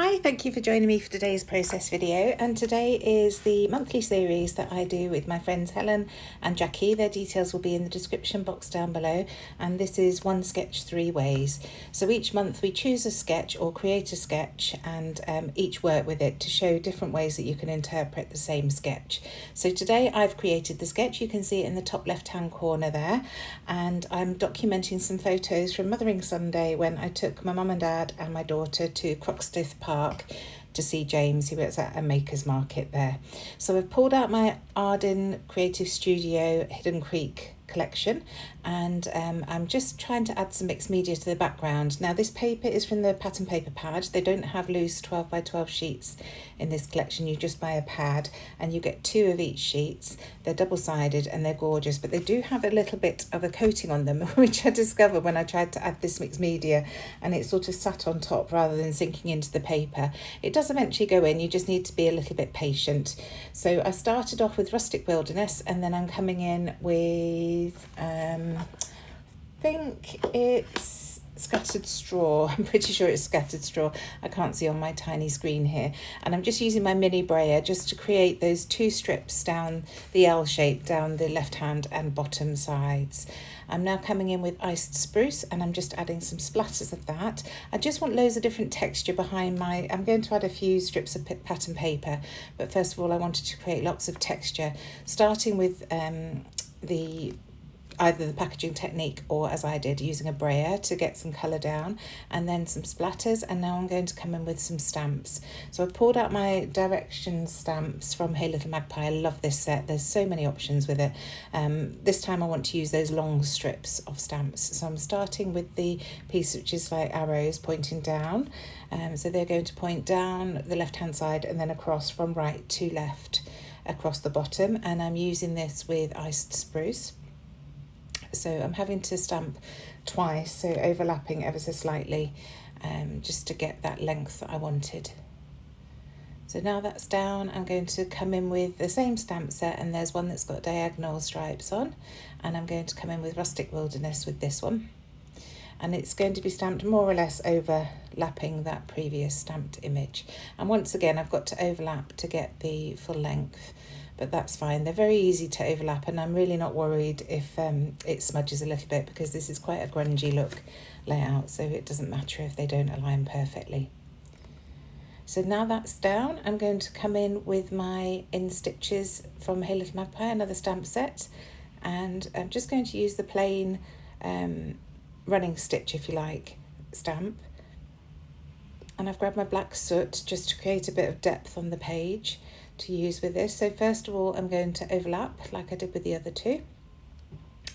Hi, thank you for joining me for today's process video, and today is the monthly series that I do with my friends Helen and Jackie. Their details will be in the description box down below, and this is One Sketch 3 Ways. So each month we choose a sketch or create a sketch and each work with it to show different ways that you can interpret the same sketch. So today I've created the sketch, you can see it in the top left hand corner there, and I'm documenting some photos from Mothering Sunday when I took my mum and dad and my daughter to Croxteth Park to see James, who works at a maker's market there. So I've pulled out my Arden Creative Studio Hidden Creek collection, and I'm just trying to add some mixed media to the background. Now this paper is from the pattern paper pad. They don't have loose 12 by 12 sheets in this collection. You just buy a pad and you get 2 of each sheets. They're double-sided and they're gorgeous, but they do have a little bit of a coating on them, which I discovered when I tried to add this mixed media, and it sort of sat on top rather than sinking into the paper. It does eventually go in, you just need to be a little bit patient. So I started off with Rustic Wilderness, and then I'm coming in with I think it's Scattered Straw. I'm pretty sure it's Scattered Straw. I can't see on my tiny screen here. And I'm just using my mini brayer just to create those 2 strips down the L shape down the left hand and bottom sides. I'm now coming in with Iced Spruce, and I'm just adding some splatters of that. I just want loads of different texture behind I'm going to add a few strips of pattern paper, but first of all I wanted to create lots of texture, starting with either the packaging technique or, as I did, using a brayer to get some colour down, and then some splatters, and now I'm going to come in with some stamps. So I pulled out my directions stamps from Hey Little Magpie. I love this set, there's so many options with it. This time I want to use those long strips of stamps. So I'm starting with the piece which is like arrows pointing down. So they're going to point down the left hand side and then across from right to left across the bottom, and I'm using this with Iced Spruce. So I'm having to stamp twice, so overlapping ever so slightly, just to get that length that I wanted. So now that's down, I'm going to come in with the same stamp set, and there's one that's got diagonal stripes on, and I'm going to come in with Rustic Wilderness with this one. And it's going to be stamped more or less overlapping that previous stamped image. And once again, I've got to overlap to get the full length, but that's fine. They're very easy to overlap, and I'm really not worried if it smudges a little bit, because this is quite a grungy look layout, so it doesn't matter if they don't align perfectly. So now that's down, I'm going to come in with my In Stitches from Hey Little Magpie, another stamp set, and I'm just going to use the plain running stitch, if you like, stamp. And I've grabbed my black soot just to create a bit of depth on the page to use with this. So first of all I'm going to overlap like I did with the other 2,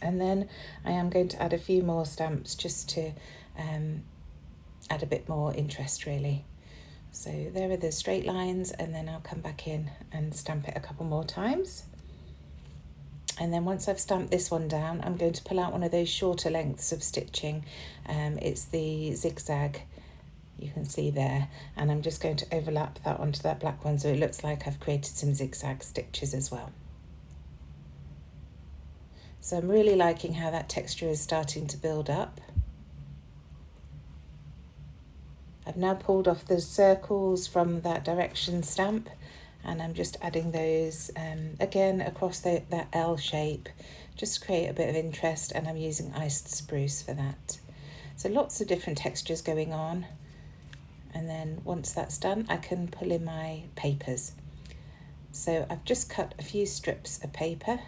and then I am going to add a few more stamps just to add a bit more interest really. So there are the straight lines, and then I'll come back in and stamp it a couple more times. And then once I've stamped this one down, I'm going to pull out one of those shorter lengths of stitching. It's the zigzag, you can see there, and I'm just going to overlap that onto that black one so it looks like I've created some zigzag stitches as well. So I'm really liking how that texture is starting to build up. I've now pulled off the circles from that direction stamp, and I'm just adding those again across that L shape just to create a bit of interest, and I'm using Iced Spruce for that. So lots of different textures going on. And then once that's done, I can pull in my papers. So I've just cut a few strips of paper,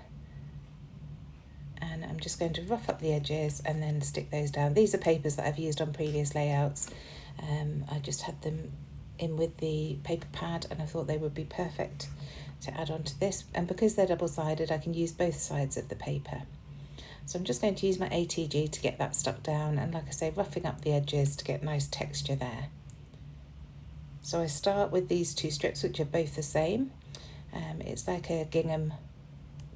and I'm just going to rough up the edges and then stick those down. These are papers that I've used on previous layouts. I just had them in with the paper pad, and I thought they would be perfect to add on to this. And because they're double-sided, I can use both sides of the paper. So I'm just going to use my ATG to get that stuck down, and like I say, roughing up the edges to get nice texture there. So I start with these 2 strips, which are both the same. It's like a gingham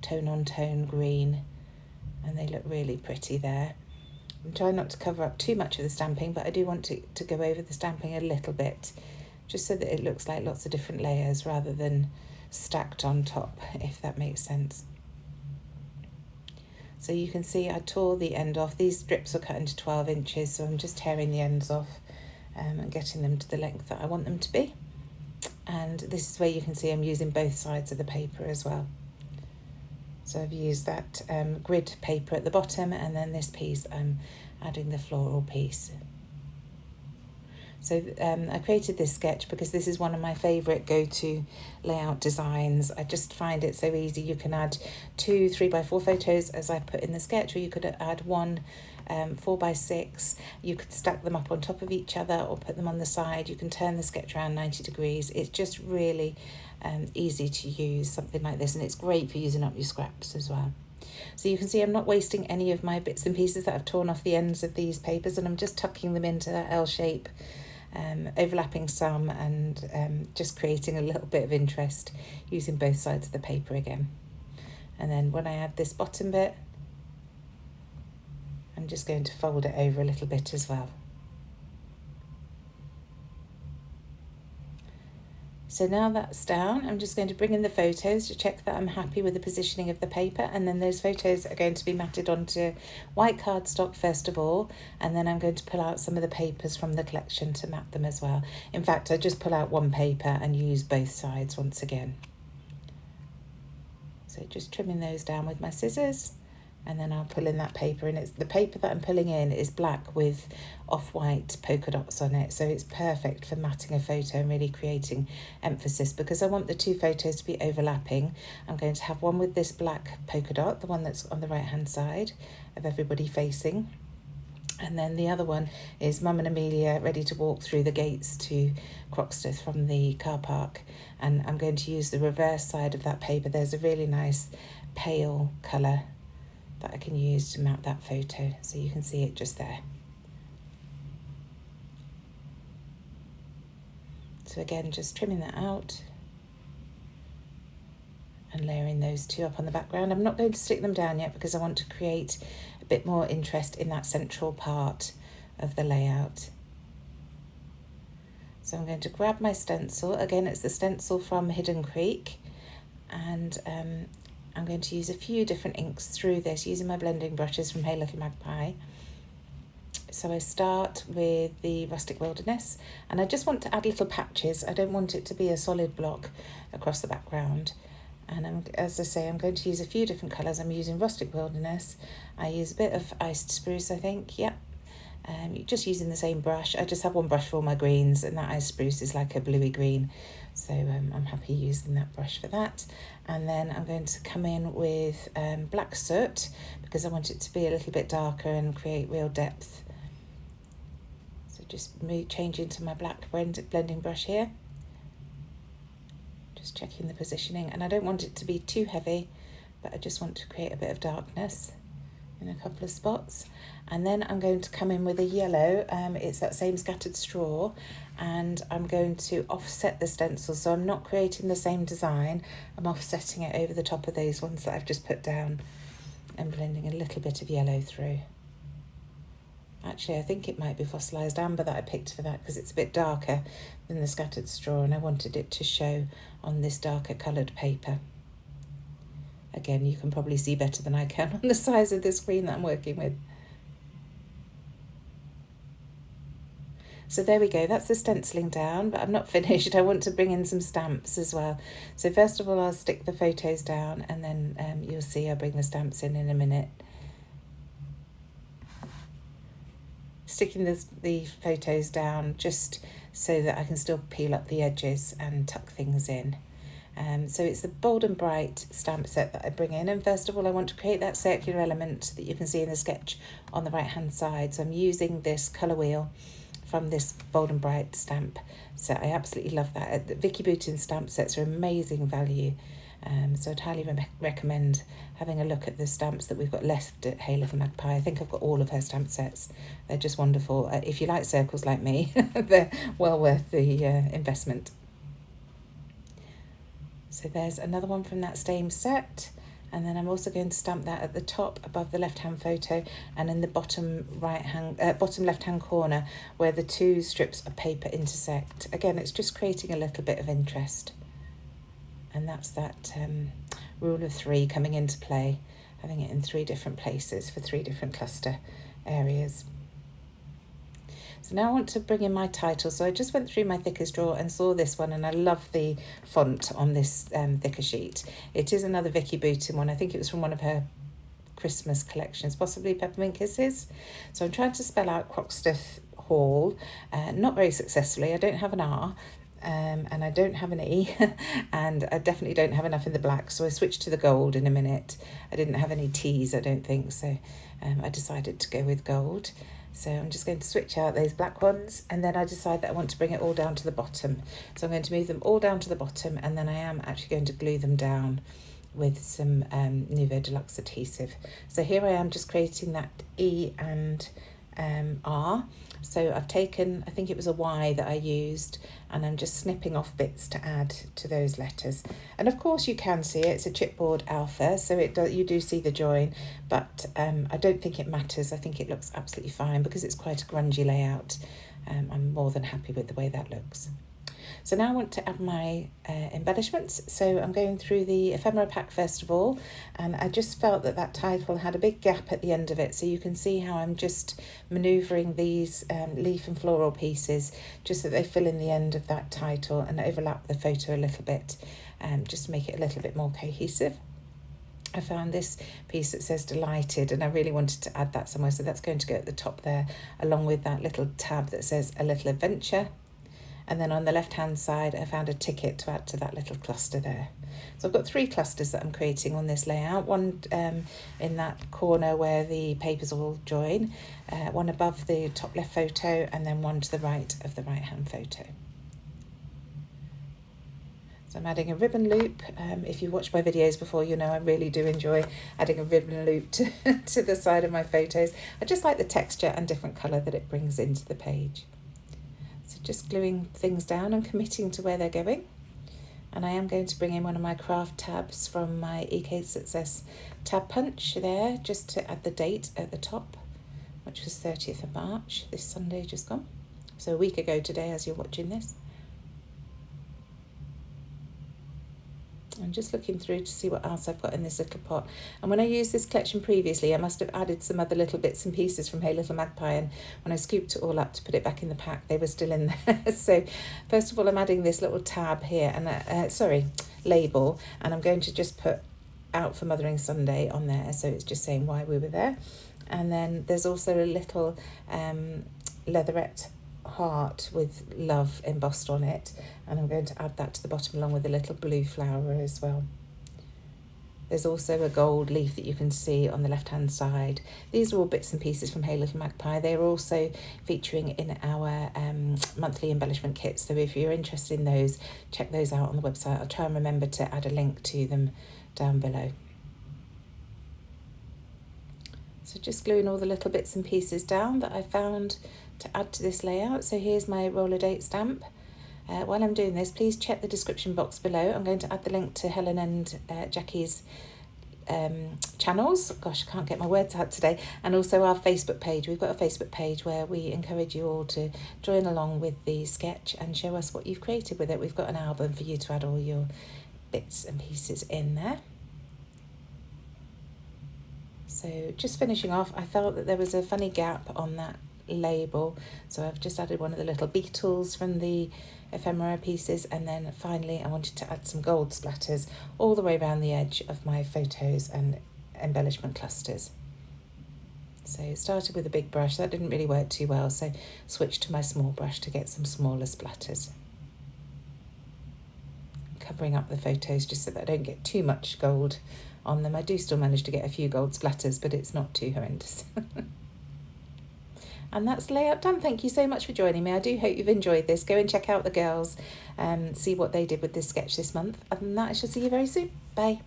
tone-on-tone green, and they look really pretty there. I'm trying not to cover up too much of the stamping, but I do want to go over the stamping a little bit, just so that it looks like lots of different layers rather than stacked on top, if that makes sense. So you can see I tore the end off. These strips are cut into 12 inches, so I'm just tearing the ends off and getting them to the length that I want them to be. And this is where you can see I'm using both sides of the paper as well. So I've used that grid paper at the bottom, and then this piece I'm adding the floral piece. So I created this sketch because this is one of my favourite go-to layout designs. I just find it so easy. You can add 2 3x4 photos as I put in the sketch, or you could add one 4x6. You could stack them up on top of each other or put them on the side. You can turn the sketch around 90 degrees. It's just really easy to use something like this, and it's great for using up your scraps as well. So you can see I'm not wasting any of my bits and pieces that I've torn off the ends of these papers, and I'm just tucking them into that L shape, overlapping some, and just creating a little bit of interest using both sides of the paper again. And then when I add this bottom bit, I'm just going to fold it over a little bit as well. So now that's down, I'm just going to bring in the photos to check that I'm happy with the positioning of the paper, and then those photos are going to be matted onto white cardstock first of all, and then I'm going to pull out some of the papers from the collection to mat them as well. In fact, I just pull out one paper and use both sides once again. So just trimming those down with my scissors, and then I'll pull in that paper, and it's the paper that I'm pulling in is black with off-white polka dots on it, so it's perfect for matting a photo and really creating emphasis. Because I want the two photos to be overlapping, I'm going to have one with this black polka dot, the one that's on the right hand side of everybody facing, and then the other one is Mum and Amelia ready to walk through the gates to Croxteth from the car park, and I'm going to use the reverse side of that paper. There's a really nice pale colour that I can use to map that photo, so you can see it just there. So again, just trimming that out and layering those two up on the background. I'm not going to stick them down yet because I want to create a bit more interest in that central part of the layout. So I'm going to grab my stencil. Again, it's the stencil from Hidden Creek, and I'm going to use a few different inks through this using my blending brushes from Hey Little Magpie. So I start with the Rustic Wilderness, and I just want to add little patches. I don't want it to be a solid block across the background. And as I say, I'm going to use a few different colours. I'm using Rustic Wilderness. I use a bit of Iced Spruce, I think, yep. Just using the same brush. I just have one brush for all my greens, and that Iced Spruce is like a bluey green. So I'm happy using that brush for that. And then I'm going to come in with Black Soot, because I want it to be a little bit darker and create real depth. So just change into my black blending brush here. Just checking the positioning, and I don't want it to be too heavy, but I just want to create a bit of darkness in a couple of spots. And then I'm going to come in with a yellow, it's that same Scattered Straw, and I'm going to offset the stencil, so I'm not creating the same design, I'm offsetting it over the top of those ones that I've just put down and blending a little bit of yellow through. Actually, I think it might be Fossilised Amber that I picked for that, because it's a bit darker than the Scattered Straw, and I wanted it to show on this darker coloured paper. Again, you can probably see better than I can on the size of the screen that I'm working with. So there we go, that's the stenciling down, but I'm not finished. I want to bring in some stamps as well. So first of all, I'll stick the photos down, and then you'll see I'll bring the stamps in a minute. Sticking the photos down just so that I can still peel up the edges and tuck things in. So it's the Bold and Bright stamp set that I bring in, and first of all I want to create that circular element that you can see in the sketch on the right hand side. So I'm using this colour wheel from this Bold and Bright stamp set. I absolutely love that. The Vicky Boutin stamp sets are amazing value, so I'd highly recommend having a look at the stamps that we've got left at Hey Little Magpie. I think I've got all of her stamp sets. They're just wonderful. If you like circles like me, they're well worth the investment. So there's another one from that same set, and then I'm also going to stamp that at the top above the left hand photo, and in the bottom left hand corner where the two strips of paper intersect. Again, it's just creating a little bit of interest, and that's that rule of 3 coming into play, having it in 3 different places for 3 different cluster areas. So now I want to bring in my title. So I just went through my thickers drawer and saw this one, and I love the font on this thicker sheet. It is another Vicky Booten one. I think it was from one of her Christmas collections, possibly Peppermint Kisses. So I'm trying to spell out Croxteth Hall, not very successfully. I don't have an R, and I don't have an E, and I definitely don't have enough in the black, so I switched to the gold in a minute. I didn't have any T's, I don't think, so I decided to go with gold. So I'm just going to switch out those black ones, and then I decide that I want to bring it all down to the bottom. So I'm going to move them all down to the bottom, and then I am actually going to glue them down with some Nouveau Deluxe adhesive. So here I am just creating that E and R. So I've taken, I think it was a Y that I used, and I'm just snipping off bits to add to those letters. And of course you can see it, it's a chipboard alpha, so you do see the join, but I don't think it matters. I think it looks absolutely fine because it's quite a grungy layout. I'm more than happy with the way that looks. So now I want to add my embellishments. So I'm going through the ephemera pack first of all, and I just felt that that title had a big gap at the end of it. So you can see how I'm just manoeuvring these leaf and floral pieces just so they fill in the end of that title and overlap the photo a little bit, just to make it a little bit more cohesive. I found this piece that says delighted, and I really wanted to add that somewhere, so that's going to go at the top there, along with that little tab that says a little adventure. And then on the left hand side I found a ticket to add to that little cluster there. So I've got 3 clusters that I'm creating on this layout, one in that corner where the papers all join, one above the top left photo, and then one to the right of the right hand photo. So I'm adding a ribbon loop. If you've watched my videos before, you know I really do enjoy adding a ribbon loop to the side of my photos. I just like the texture and different colour that it brings into the page. So just gluing things down and committing to where they're going. And I am going to bring in one of my craft tabs from my EK Success tab punch there, just to add the date at the top, which was 30th of March, this Sunday just gone. So a week ago today as you're watching this. I'm just looking through to see what else I've got in this little pot. And when I used this collection previously, I must have added some other little bits and pieces from Hey Little Magpie, and when I scooped it all up to put it back in the pack, they were still in there. So first of all, I'm adding this little tab here, and label, and I'm going to just put out for Mothering Sunday on there, so it's just saying why we were there. And then there's also a little leatherette heart with love embossed on it, and I'm going to add that to the bottom along with a little blue flower as well. There's also a gold leaf that you can see on the left hand side. These are all bits and pieces from Hey Little Magpie. They are also featuring in our monthly embellishment kits, so if you're interested in those, check those out on the website. I'll try and remember to add a link to them down below. So just gluing all the little bits and pieces down that I found to add to this layout. So here's my roller date stamp. While I'm doing this, please check the description box below. I'm going to add the link to Helen and Jackie's channels. Gosh, I can't get my words out today. And also our Facebook page. We've got a Facebook page where we encourage you all to join along with the sketch and show us what you've created with it. We've got an album for you to add all your bits and pieces in there. So just finishing off, I felt that there was a funny gap on that label, so I've just added one of the little beetles from the ephemera pieces, and then finally I wanted to add some gold splatters all the way around the edge of my photos and embellishment clusters. So started with a big brush, that didn't really work too well, so switched to my small brush to get some smaller splatters, covering up the photos just so that I don't get too much gold on them. I do still manage to get a few gold splatters, but it's not too horrendous. And that's the layout done. Thank you so much for joining me. I do hope you've enjoyed this. Go and check out the girls and see what they did with this sketch this month. Other than that, I shall see you very soon. Bye.